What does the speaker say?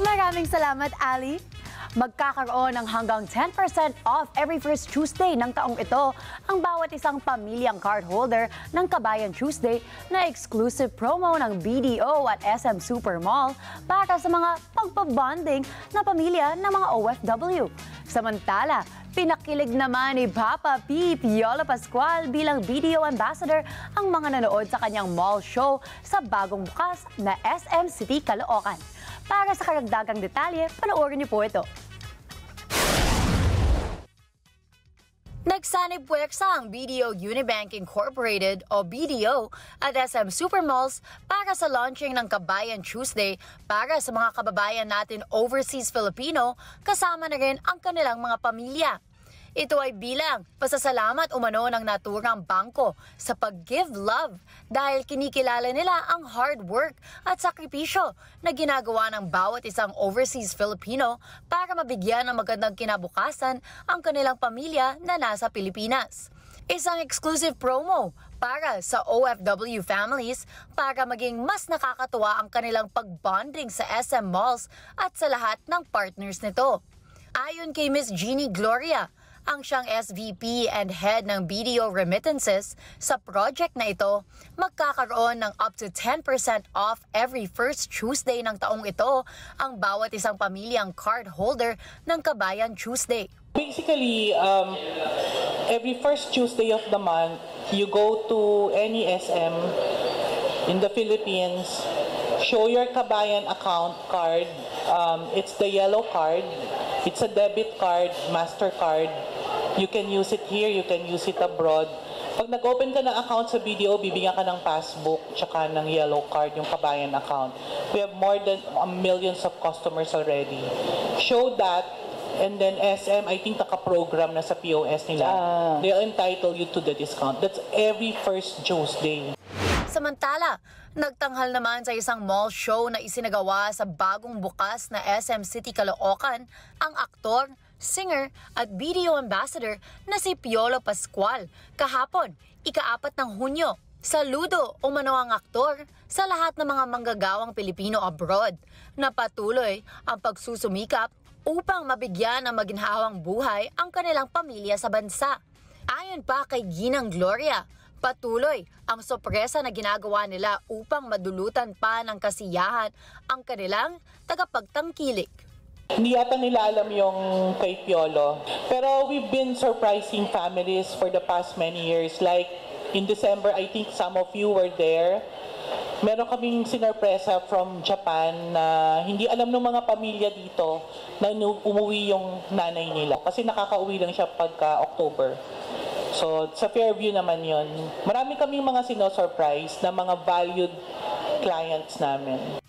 Maraming salamat, Ali. Magkakaroon ng hanggang 10% off every first Tuesday ng taong ito ang bawat isang pamilyang cardholder ng Kabayan Tuesday na exclusive promo ng BDO at SM Supermall para sa mga pagpabonding na pamilya ng mga OFW. Samantala, pinakilig naman ni Papa P. Piolo Pascual bilang BDO Ambassador ang mga nanood sa kanyang mall show sa bagong bukas na SM City, Caloocan. Para sa karagdagang detalye, panoorin niyo po ito. Nagsanib puwersa ang BDO Unibank Incorporated o BDO at SM Supermalls para sa launching ng Kabayan Tuesday para sa mga kababayan natin overseas Filipino kasama na rin ang kanilang mga pamilya. Ito ay bilang pasasalamat umano ng naturang bangko sa pag-give love dahil kinikilala nila ang hard work at sakripisyo na ginagawa ng bawat isang overseas Filipino para mabigyan ng magandang kinabukasan ang kanilang pamilya na nasa Pilipinas. Isang exclusive promo para sa OFW families para maging mas nakakatuwa ang kanilang pag-bonding sa SM Malls at sa lahat ng partners nito. Ayon kay Miss Jeannie Gloria, ang siyang SVP and head ng BDO Remittances, sa project na ito, magkakaroon ng up to 10% off every first Tuesday ng taong ito ang bawat isang pamilyang card holder ng Kabayan Tuesday. Basically, every first Tuesday of the month, you go to any SM in the Philippines, show your Kabayan account card. It's the yellow card. It's a debit card, MasterCard. You can use it here, you can use it abroad. Pag nag-open ka ng account sa BDO, bibigyan ka ng passbook tsaka ng yellow card, yung Kabayan account. We have more than millions of customers already. Show that, and then SM, I think naka-program na sa POS nila. They'll entitle you to the discount. That's every first Tuesday. Samantala, nagtanghal naman sa isang mall show na isinagawa sa bagong bukas na SM City, Caloocan ang aktor, singer at BDO ambassador na si Piolo Pascual kahapon, ika-4 ng Hunyo. Saludo umano ang aktor sa lahat ng mga manggagawang Pilipino abroad na patuloy ang pagsusumikap upang mabigyan ng maginhawang buhay ang kanilang pamilya sa bansa. Ayon pa kay Ginang Gloria, patuloy ang sorpresa na ginagawa nila upang madulutan pa ng kasiyahan ang kanilang tagapagtangkilik. Hindi yata nila alam yung kay Piolo. Pero we've been surprising families for the past many years. Like in December, I think some of you were there. Meron kaming sinurpresa from Japan na hindi alam ng mga pamilya dito na umuwi yung nanay nila. Kasi nakakauwi lang siya pagka October. So sa Fairview naman yon. Marami kaming mga sinosurprise na mga valued clients namin.